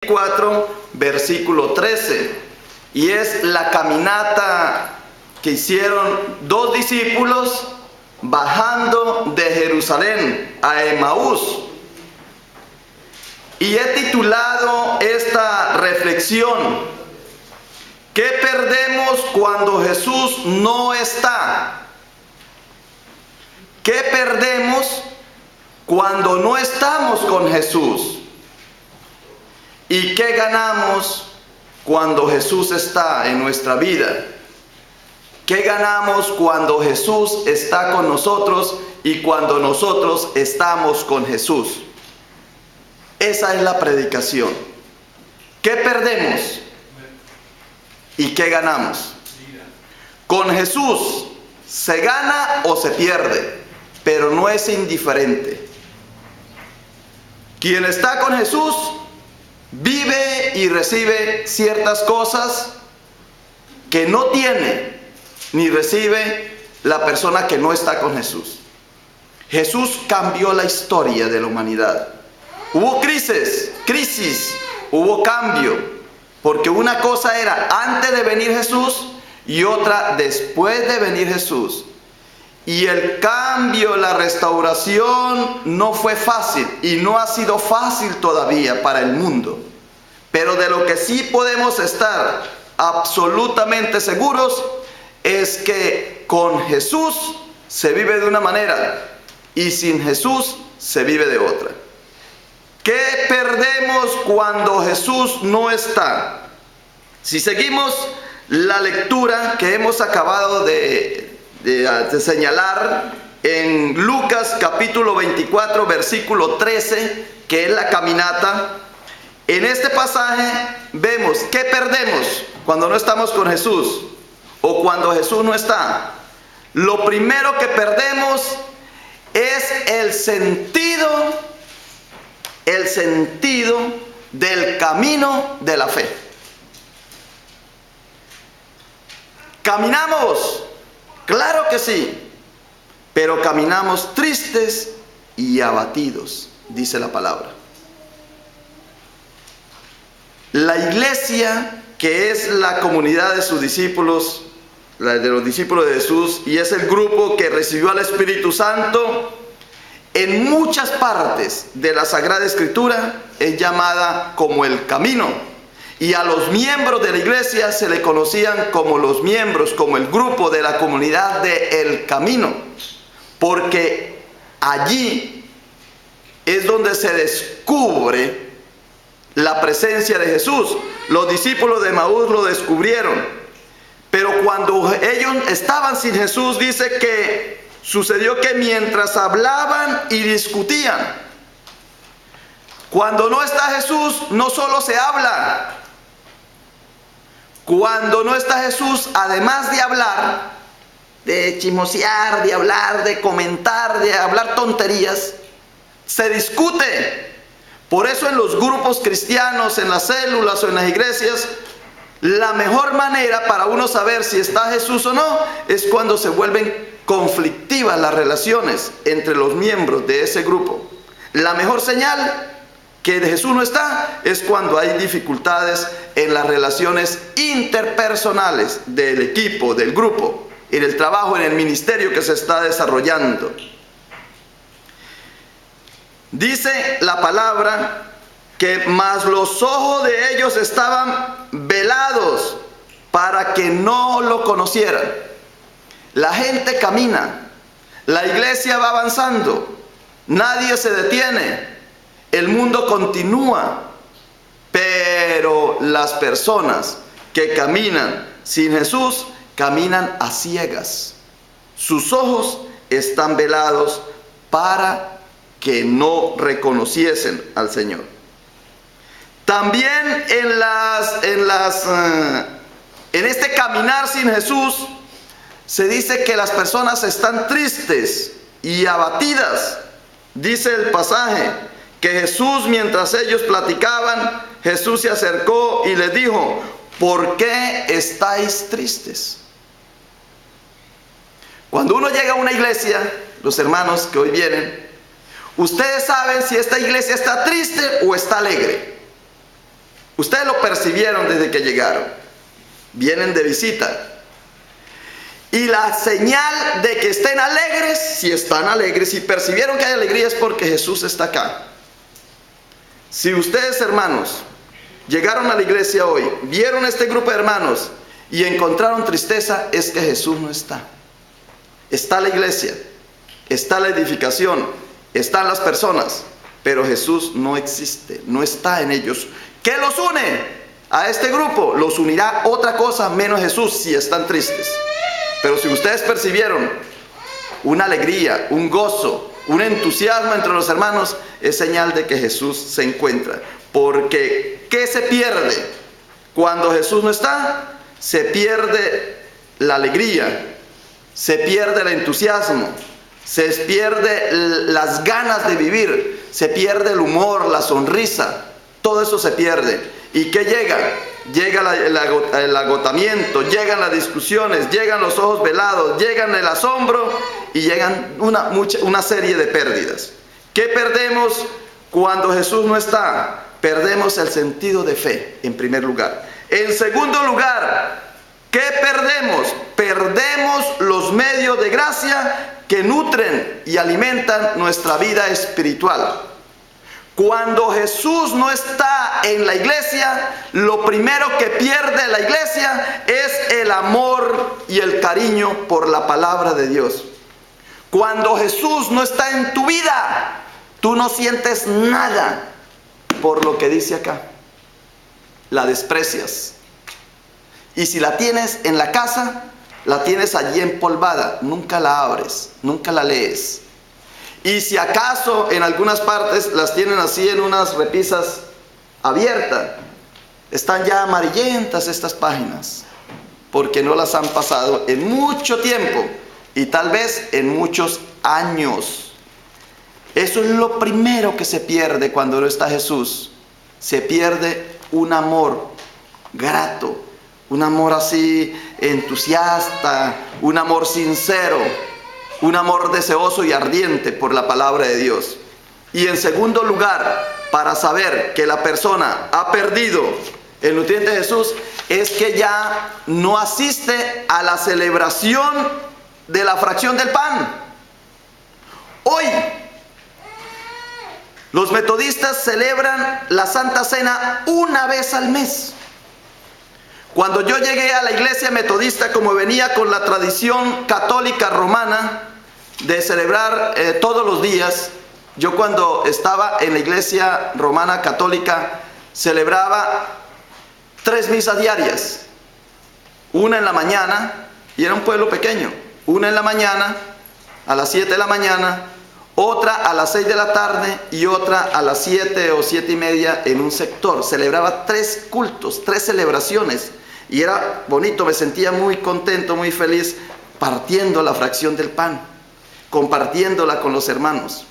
4, versículo 13, y es la caminata que hicieron dos discípulos bajando de Jerusalén a Emaús. Y he titulado esta reflexión: ¿qué perdemos cuando Jesús no está? ¿Qué perdemos cuando no estamos con Jesús? ¿Y qué ganamos cuando Jesús está en nuestra vida? ¿Qué ganamos cuando Jesús está con nosotros y cuando nosotros estamos con Jesús? Esa es la predicación. ¿Qué perdemos y qué ganamos? Con Jesús se gana o se pierde, pero no es indiferente. Quien está con Jesús vive y recibe ciertas cosas que no tiene ni recibe la persona que no está con Jesús. Jesús cambió la historia de la humanidad. Hubo crisis, hubo cambio, porque una cosa era antes de venir Jesús y otra después de venir Jesús. Y el cambio, la restauración no fue fácil y no ha sido fácil todavía para el mundo. Pero de lo que sí podemos estar absolutamente seguros es que con Jesús se vive de una manera y sin Jesús se vive de otra. ¿Qué perdemos cuando Jesús no está? Si seguimos la lectura que hemos acabado de señalar en Lucas capítulo 24 versículo 13, que es la caminata, en este pasaje vemos qué perdemos cuando no estamos con Jesús o cuando Jesús no está. Lo primero que perdemos es el sentido del camino de la fe. Caminamos, claro que sí, pero caminamos tristes y abatidos, dice la palabra. La iglesia, que es la comunidad de sus discípulos, de los discípulos de Jesús, y es el grupo que recibió al Espíritu Santo, en muchas partes de la Sagrada Escritura es llamada como el camino. Y a los miembros de la iglesia se le conocían como los miembros, como el grupo de la comunidad de El Camino, porque allí es donde se descubre la presencia de Jesús. Los discípulos de Emaús lo descubrieron, pero cuando ellos estaban sin Jesús, dice que sucedió que mientras hablaban y discutían. Cuando no está Jesús, no solo se habla. Cuando no está Jesús, además de hablar, de chismosear, de hablar, de comentar, de hablar tonterías, se discute. Por eso en los grupos cristianos, en las células o en las iglesias, la mejor manera para uno saber si está Jesús o no es cuando se vuelven conflictivas las relaciones entre los miembros de ese grupo. La mejor señal que Jesús no está es cuando hay dificultades en las relaciones interpersonales del equipo, del grupo, en el trabajo, en el ministerio que se está desarrollando. Dice la palabra que más los ojos de ellos estaban velados para que no lo conocieran. La gente camina, la iglesia va avanzando, nadie se detiene, el mundo continúa, pero las personas que caminan sin Jesús caminan a ciegas. Sus ojos están velados para que no reconociesen al Señor. También en este caminar sin Jesús se dice que las personas están tristes y abatidas. Dice el pasaje que Jesús, mientras ellos platicaban, Jesús se acercó y les dijo: ¿por qué estáis tristes? Cuando uno llega a una iglesia, los hermanos que hoy vienen, ustedes saben si esta iglesia está triste o está alegre. Ustedes lo percibieron desde que llegaron. Vienen de visita. Y la señal de que estén alegres, si están alegres, si percibieron que hay alegría, es porque Jesús está acá. Si ustedes, hermanos, llegaron a la iglesia hoy, vieron a este grupo de hermanos y encontraron tristeza, es que Jesús no está. Está la iglesia, está la edificación, están las personas, pero Jesús no existe, no está en ellos. ¿Qué los une a este grupo? Los unirá otra cosa menos Jesús si están tristes. Pero si ustedes percibieron una alegría, un gozo, un entusiasmo entre los hermanos, es señal de que Jesús se encuentra. Porque ¿qué se pierde cuando Jesús no está? Se pierde la alegría, se pierde el entusiasmo, se pierde las ganas de vivir, se pierde el humor, la sonrisa, todo eso se pierde. ¿Y qué llega? Llega el agotamiento, llegan las discusiones, llegan los ojos velados, llegan el asombro y llegan una serie de pérdidas. ¿Qué perdemos cuando Jesús no está? Perdemos el sentido de fe, en primer lugar. En segundo lugar, ¿qué perdemos? Perdemos los medios de gracia que nutren y alimentan nuestra vida espiritual. Cuando Jesús no está en la iglesia, lo primero que pierde la iglesia es el amor y el cariño por la palabra de Dios. Cuando Jesús no está en tu vida, tú no sientes nada por lo que dice acá. La desprecias. Y si la tienes en la casa, la tienes allí empolvada. Nunca la abres, nunca la lees. Y si acaso en algunas partes las tienen así en unas repisas abiertas, están ya amarillentas estas páginas, porque no las han pasado en mucho tiempo y tal vez en muchos años. Eso es lo primero que se pierde cuando no está Jesús. Se pierde un amor grato, un amor así entusiasta, un amor sincero, un amor deseoso y ardiente por la palabra de Dios. Y en segundo lugar, para saber que la persona ha perdido el nutriente de Jesús, es que ya no asiste a la celebración de la fracción del pan. Hoy, los metodistas celebran la Santa Cena una vez al mes. Cuando yo llegué a la iglesia metodista, como venía con la tradición católica romana de celebrar todos los días, yo cuando estaba en la iglesia romana católica celebraba 3 misas diarias. Una en la mañana, y era un pueblo pequeño, una en la mañana, a las 7 de la mañana, otra a las 6 de la tarde y otra a las 7 o 7 y media en un sector. Celebraba 3 cultos, 3 celebraciones. Y era bonito, me sentía muy contento, muy feliz, partiendo la fracción del pan, compartiéndola con los hermanos.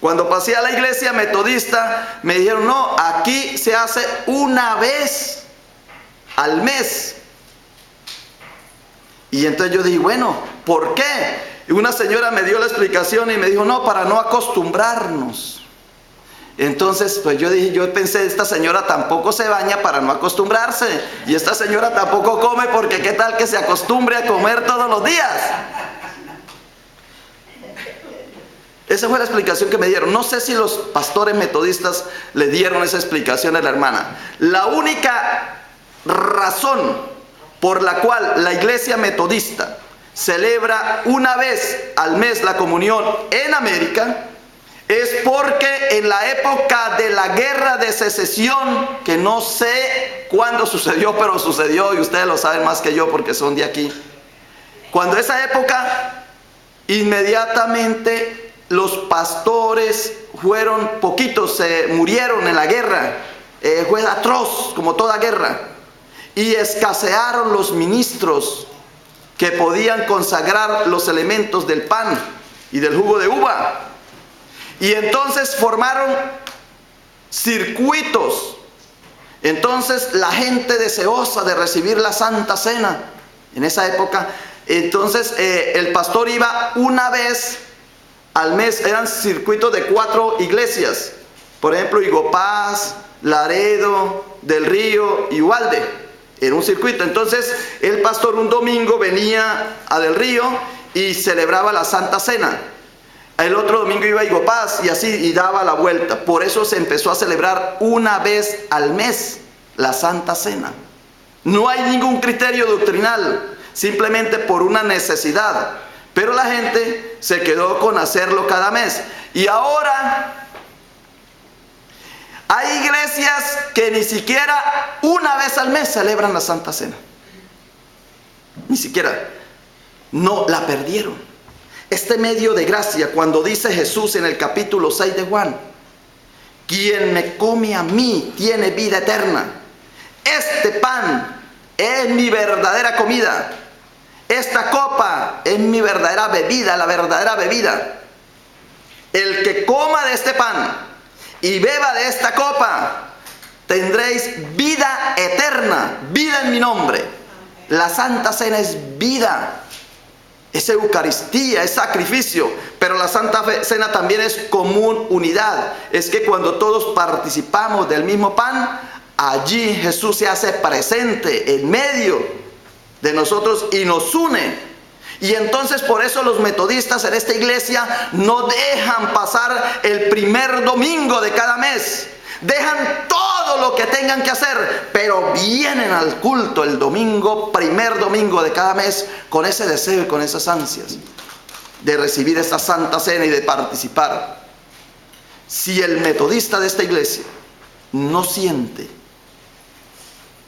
Cuando pasé a la iglesia metodista, me dijeron, no, aquí se hace una vez al mes. Y entonces yo dije, bueno, ¿por qué? Y una señora me dio la explicación y me dijo, no, para no acostumbrarnos. Entonces, pues yo pensé, esta señora tampoco se baña para no acostumbrarse. Y esta señora tampoco come porque qué tal que se acostumbre a comer todos los días. Esa fue la explicación que me dieron. No sé si los pastores metodistas le dieron esa explicación a la hermana. La única razón por la cual la iglesia metodista celebra una vez al mes la comunión en América es porque en la época de la guerra de secesión, que no sé cuándo sucedió, pero sucedió y ustedes lo saben más que yo porque son de aquí. Cuando esa época, inmediatamente los pastores fueron poquitos, se murieron en la guerra. Fue atroz como toda guerra. Y escasearon los ministros que podían consagrar los elementos del pan y del jugo de uva. Y entonces formaron circuitos. Entonces la gente deseosa de recibir la Santa Cena en esa época, entonces el pastor iba una vez al mes. Eran circuitos de 4 iglesias, por ejemplo Higopaz, Laredo, del río y Uvalde. Era un circuito. Entonces el pastor un domingo venía a Del Río y celebraba la Santa Cena. El otro domingo iba a Igopaz y así, y daba la vuelta. Por eso se empezó a celebrar una vez al mes la Santa Cena. No hay ningún criterio doctrinal, simplemente por una necesidad. Pero la gente se quedó con hacerlo cada mes. Y ahora hay iglesias que ni siquiera una vez al mes celebran la Santa Cena. Ni siquiera. No, la perdieron. Este medio de gracia, cuando dice Jesús en el capítulo 6 de Juan, quien me come a mí tiene vida eterna. Este pan es mi verdadera comida. Esta copa es mi verdadera bebida, la verdadera bebida. El que coma de este pan y beba de esta copa, tendréis vida eterna, vida en mi nombre. La Santa Cena es vida, es Eucaristía, es sacrificio, pero la Santa Cena también es común unidad. Es que cuando todos participamos del mismo pan, allí Jesús se hace presente en medio de nosotros y nos une. Y entonces por eso los metodistas en esta iglesia no dejan pasar el primer domingo de cada mes. Dejan todo lo que tengan que hacer, pero vienen al culto el domingo, primer domingo de cada mes, con ese deseo y con esas ansias de recibir esta Santa Cena y de participar. Si el metodista de esta iglesia no siente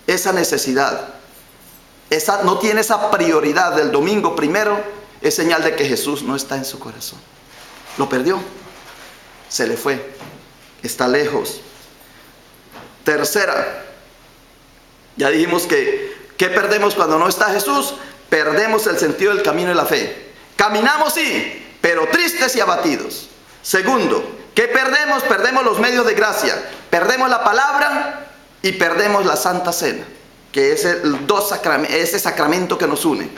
esa necesidad, no tiene esa prioridad del domingo primero, es señal de que Jesús no está en su corazón. Lo perdió, se le fue, está lejos. Tercera, ya dijimos que ¿qué perdemos cuando no está Jesús? Perdemos el sentido del camino y la fe. Caminamos sí, pero tristes y abatidos. Segundo, ¿qué perdemos? Perdemos los medios de gracia, perdemos la palabra y perdemos la Santa Cena, que es ese sacramento que nos une.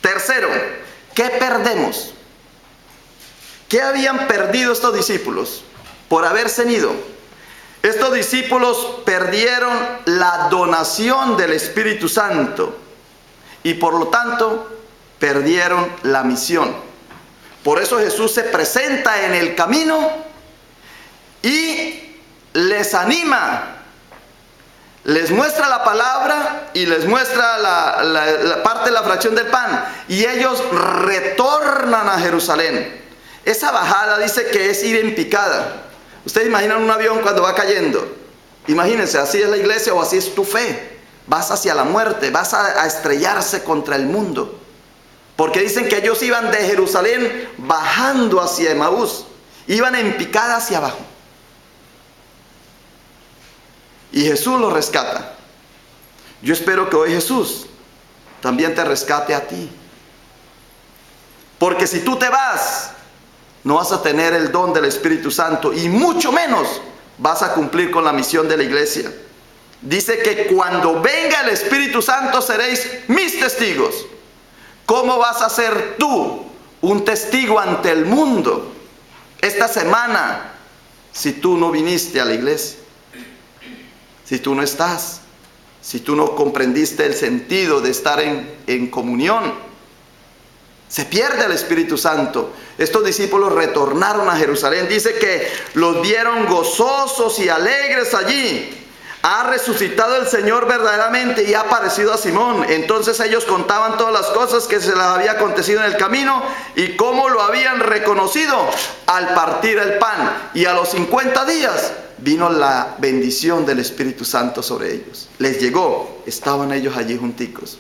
Tercero, ¿qué perdemos? ¿Qué habían perdido estos discípulos por haberse ido? Estos discípulos perdieron la donación del Espíritu Santo y por lo tanto perdieron la misión. Por eso Jesús se presenta en el camino y les anima, les muestra la palabra y les muestra la parte de la fracción del pan, y ellos retornan a Jerusalén. Esa bajada dice que es ir en picada. Ustedes imaginan un avión cuando va cayendo. Imagínense, así es la iglesia o así es tu fe. Vas hacia la muerte, vas a estrellarse contra el mundo. Porque dicen que ellos iban de Jerusalén bajando hacia Emaús. Iban en picada hacia abajo. Y Jesús los rescata. Yo espero que hoy Jesús también te rescate a ti. Porque si tú te vas, no vas a tener el don del Espíritu Santo y mucho menos vas a cumplir con la misión de la iglesia. Dice que cuando venga el Espíritu Santo seréis mis testigos. ¿Cómo vas a ser tú un testigo ante el mundo esta semana si tú no viniste a la iglesia? Si tú no estás, si tú no comprendiste el sentido de estar en comunión. Se pierde el Espíritu Santo. Estos discípulos retornaron a Jerusalén. Dice que los vieron gozosos y alegres allí. Ha resucitado el Señor verdaderamente y ha aparecido a Simón. Entonces ellos contaban todas las cosas que se les había acontecido en el camino y cómo lo habían reconocido al partir el pan. Y a los 50 días vino la bendición del Espíritu Santo sobre ellos. Les llegó, estaban ellos allí junticos.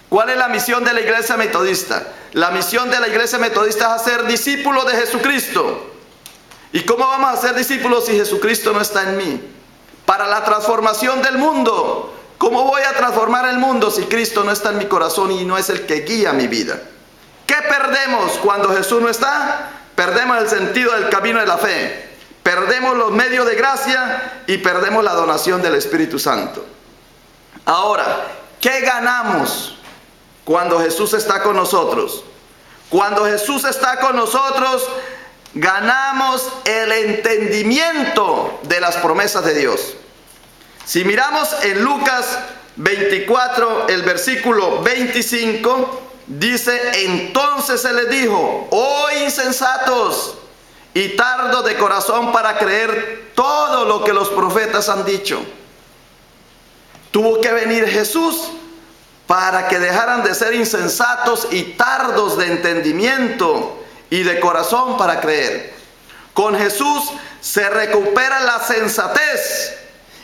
¿Cuál es la misión de la iglesia metodista? La misión de la iglesia metodista es hacer discípulos de Jesucristo. ¿Y cómo vamos a ser discípulos si Jesucristo no está en mí? Para la transformación del mundo. ¿Cómo voy a transformar el mundo si Cristo no está en mi corazón y no es el que guía mi vida? ¿Qué perdemos cuando Jesús no está? Perdemos el sentido del camino de la fe. Perdemos los medios de gracia y perdemos la donación del Espíritu Santo. Ahora, ¿qué ganamos cuando Jesús está con nosotros? Cuando Jesús está con nosotros, ganamos el entendimiento de las promesas de Dios. Si miramos en Lucas 24, el versículo 25, dice: entonces se les dijo: oh insensatos y tardos de corazón para creer todo lo que los profetas han dicho. Tuvo que venir Jesús para que dejaran de ser insensatos y tardos de entendimiento y de corazón para creer. Con Jesús se recupera la sensatez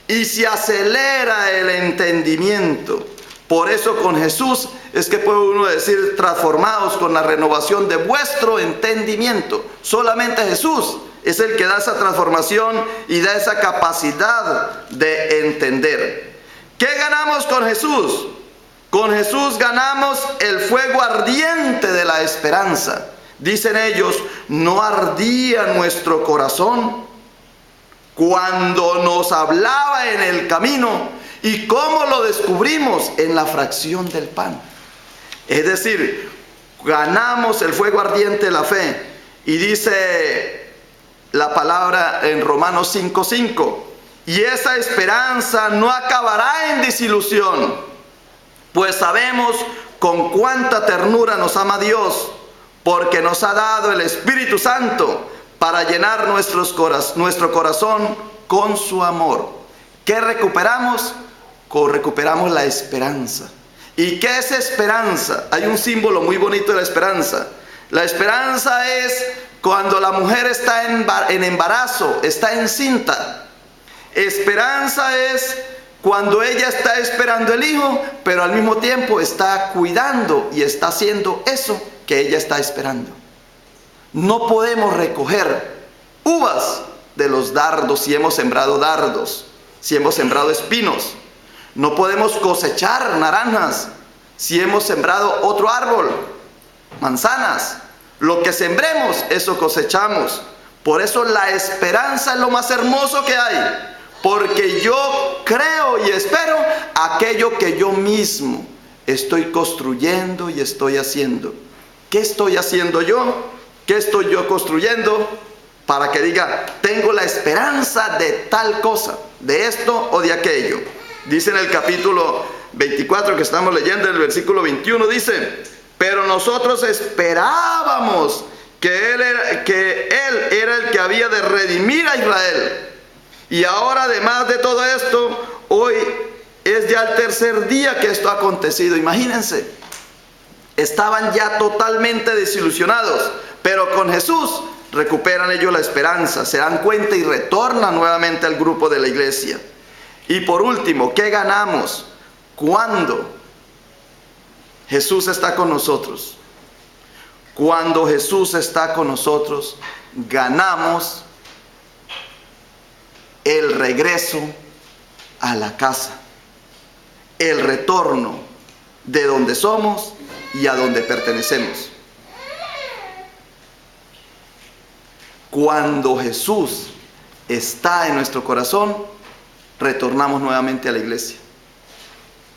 y se acelera el entendimiento. Por eso con Jesús es que puede uno decir: transformados con la renovación de vuestro entendimiento. Solamente Jesús es el que da esa transformación y da esa capacidad de entender. ¿Qué ganamos con Jesús? Con Jesús ganamos el fuego ardiente de la esperanza. Dicen ellos: ¿no ardía nuestro corazón cuando nos hablaba en el camino? ¿Y cómo lo descubrimos? En la fracción del pan. Es decir, ganamos el fuego ardiente de la fe. Y dice la palabra en Romanos 5:5: y esa esperanza no acabará en desilusión, pues sabemos con cuánta ternura nos ama Dios, porque nos ha dado el Espíritu Santo para llenar nuestro corazón con su amor. ¿Qué recuperamos? Recuperamos la esperanza. ¿Y qué es esperanza? Hay un símbolo muy bonito de la esperanza. La esperanza es cuando la mujer está en embarazo, está encinta. Esperanza es cuando ella está esperando el hijo, pero al mismo tiempo está cuidando y está haciendo eso que ella está esperando. No podemos recoger uvas de los dardos si hemos sembrado dardos, si hemos sembrado espinos. No podemos cosechar naranjas si hemos sembrado otro árbol, manzanas. Lo que sembremos, eso cosechamos. Por eso la esperanza es lo más hermoso que hay. Porque yo creo y espero aquello que yo mismo estoy construyendo y estoy haciendo. ¿Qué estoy haciendo yo? ¿Qué estoy yo construyendo? Para que diga: tengo la esperanza de tal cosa, de esto o de aquello. Dice en el capítulo 24 que estamos leyendo, en el versículo 21, dice: pero nosotros esperábamos que Él era el que había de redimir a Israel. Y ahora, además de todo esto, hoy es ya el tercer día que esto ha acontecido. Imagínense, estaban ya totalmente desilusionados, pero con Jesús recuperan ellos la esperanza, se dan cuenta y retornan nuevamente al grupo de la iglesia. Y por último, ¿qué ganamos cuando Jesús está con nosotros? Cuando Jesús está con nosotros, ganamos el regreso a la casa, el retorno de donde somos y a donde pertenecemos. Cuando Jesús está en nuestro corazón, retornamos nuevamente a la iglesia.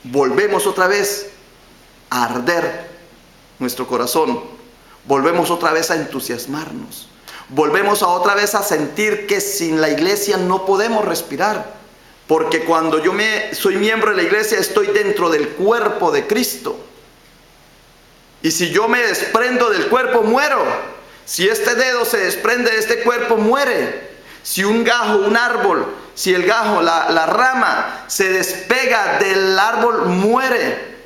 Volvemos otra vez a arder nuestro corazón. Volvemos otra vez a entusiasmarnos. Volvemos otra vez a sentir que sin la iglesia no podemos respirar. Porque cuando yo soy miembro de la iglesia, estoy dentro del cuerpo de Cristo. Y si yo me desprendo del cuerpo, muero. Si este dedo se desprende de este cuerpo, muere. Si un gajo, un árbol, si el gajo, la rama, se despega del árbol, muere.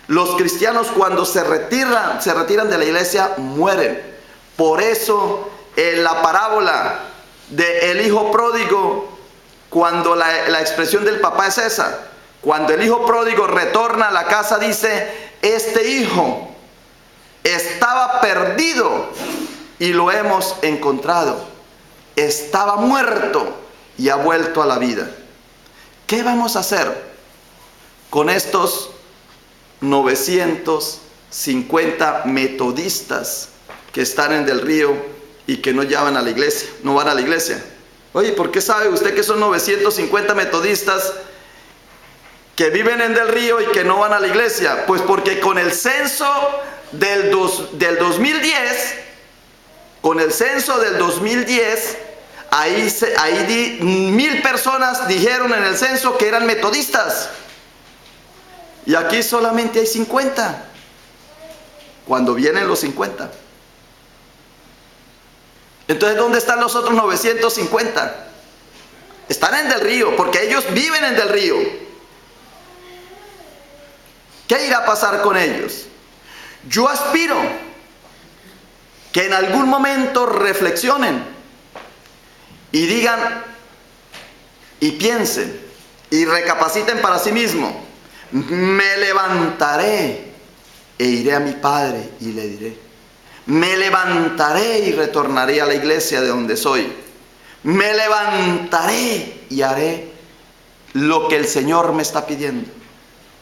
Los cristianos, cuando se retiran de la iglesia, mueren. Por eso, en la parábola del hijo pródigo, cuando la expresión del papá es esa, cuando el hijo pródigo retorna a la casa, dice: este hijo estaba perdido y lo hemos encontrado. Estaba muerto y ha vuelto a la vida. ¿Qué vamos a hacer con estos 950 metodistas que están en Del Río y que no van a la iglesia? No van a la iglesia. Oye, ¿por qué sabe usted que son 950 metodistas que viven en Del Río y que no van a la iglesia? Pues porque con el censo del 2010, Ahí 1000 personas dijeron en el censo que eran metodistas. Y aquí solamente hay 50. Cuando vienen los 50. Entonces, ¿dónde están los otros 950? Están en Del Río, porque ellos viven en Del Río. ¿Qué irá a pasar con ellos? Yo aspiro que en algún momento reflexionen y digan y piensen y recapaciten para sí mismos. Me levantaré e iré a mi Padre y le diré. Me levantaré y retornaré a la iglesia de donde soy. Me levantaré y haré lo que el Señor me está pidiendo.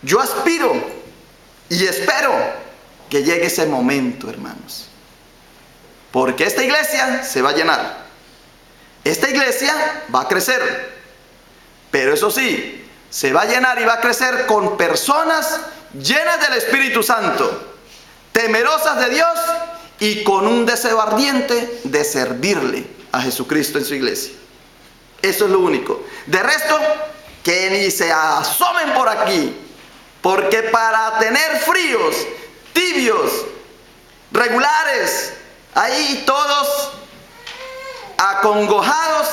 Yo aspiro y espero que llegue ese momento, hermanos. Porque esta iglesia se va a llenar. Esta iglesia va a crecer. Pero eso sí, se va a llenar y va a crecer con personas llenas del Espíritu Santo, temerosas de Dios y con un deseo ardiente de servirle a Jesucristo en su iglesia. Eso es lo único. De resto, que ni se asomen por aquí, porque para tener fríos, tibios, regulares, ahí todos acongojados,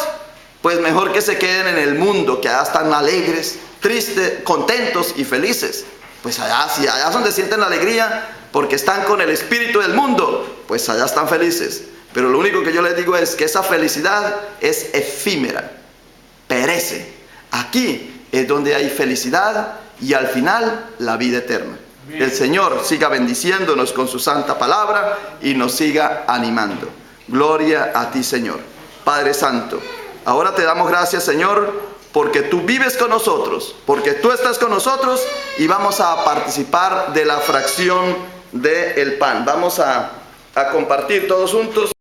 pues mejor que se queden en el mundo, que allá están alegres, tristes, contentos y felices. Pues allá, si allá es donde sienten la alegría, porque están con el espíritu del mundo, pues allá están felices. Pero lo único que yo les digo es que esa felicidad es efímera, perece. Aquí es donde hay felicidad y al final la vida eterna. El Señor siga bendiciéndonos con su santa palabra y nos siga animando. Gloria a ti, Señor. Padre Santo, ahora te damos gracias, Señor, porque tú vives con nosotros, porque tú estás con nosotros y vamos a participar de la fracción del pan. Vamos a compartir todos juntos.